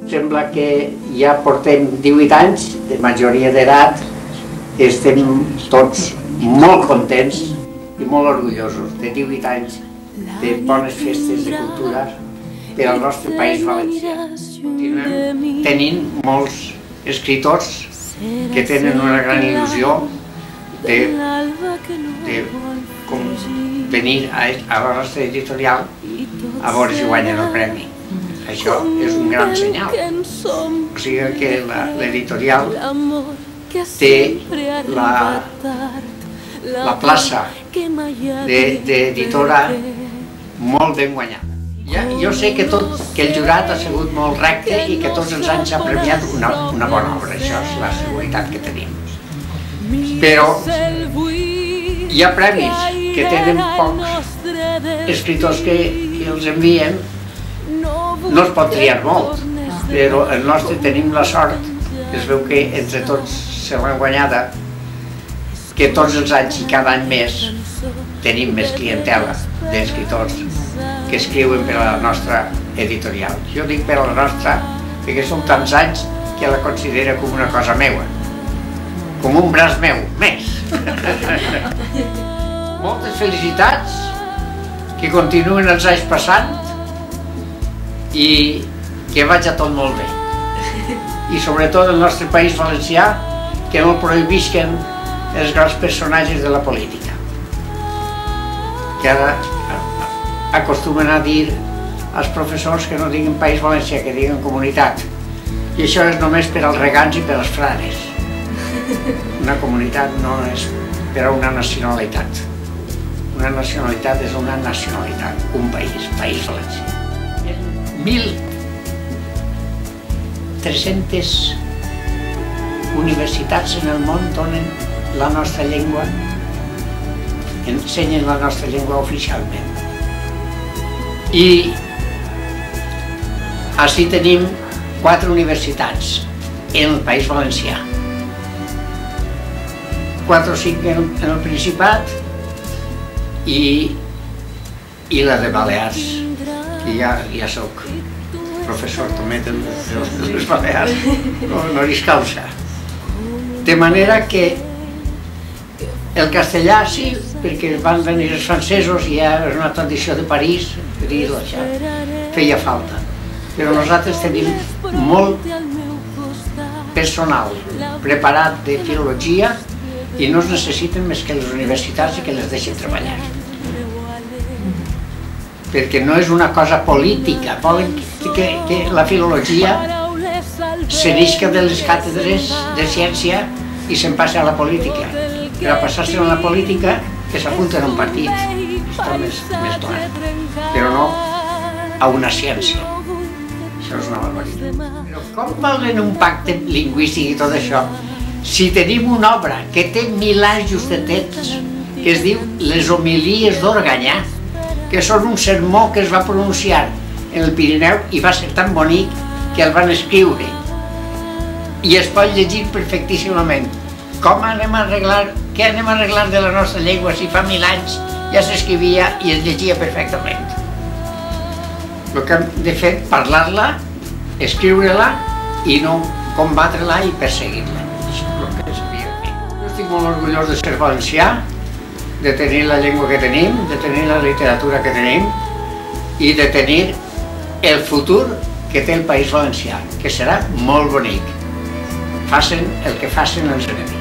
Sembla que ja portem 18 anys de majoria d'edat, estem tots molt contents i molt orgullosos de 18 anys de bones festes de cultura per al nostre País Valencià. Continuem tenint molts escriptors que tenen una gran il·lusió de venir a la nostra editorial a veure si guanyen el premi. Això és un gran senyal. O sigui que l'editorial té la plaça d'editora molt ben guanyada. Jo sé que el jurat ha sigut molt recte i que tots els anys s'ha premiat una bona obra, això és la seguretat que tenim. Però hi ha premis que tenen pocs escriptors que els envien, no es pot triar molt, però el nostre tenim la sort, es veu que entre tots se l'han guanyada, que tots els anys i cada any més tenim més clientela d'escriptors que escriuen per a la nostra editorial. Jo dic per a la nostra perquè són tants anys que la considero com una cosa meua, com un braç meu, més. Moltes felicitats, que continuen els anys passant i que vagi tot molt bé. I sobretot el nostre País Valencià, que no prohibisquen els grans personatges de la política. Que ara acostumen a dir als professors que no diguin País Valencià, que diguin comunitat. I això és només per als regants i per als frares. Una comunitat no és per a una nacionalitat. Una nacionalitat és una nacionalitat, un país, País Valencià. 1.300 universitats en el món donen la nostra llengua, ensenyen la nostra llengua oficialment. I així tenim 4 universitats en el País Valencià, 4 o 5 en el Principat i la de Balears, que ja soc professor també de les Balears, honoris causa. De manera que el castellà sí, perquè van venir els francesos i ja és una tradició de París, això feia falta. Però nosaltres tenim molt personal preparat de filologia i no es necessiten més que les universitats i que les deixen treballar. Perquè no és una cosa política, volen que la filologia se n'isca de les càtedres de ciència i se'n passi a la política. Per a passar-se a la política, que s'apunten a un partit, està més clar, però no a una ciència. Això és una barbaritat. Però com valen un pacte lingüístic i tot això, si tenim una obra que té 1000 anys justetets, que es diu Les homilies d'Organyà, que són un sermó que es va pronunciar en el Pirineu i va ser tan bonic que el van escriure i es pot llegir perfectíssimament. Com anem a arreglar, què anem a arreglar de la nostra llengua si fa 1000 anys ja s'escrivia i es llegia perfectament? El que hem de fer és parlar-la, escriure-la i no combatre-la i perseguir-la. Això és el que s'havia de fer. Jo estic molt orgullós de ser valencià, de tenir la llengua que tenim, de tenir la literatura que tenim i de tenir el futur que té el País Valencià, que serà molt bonic. Facin el que facin els enemics.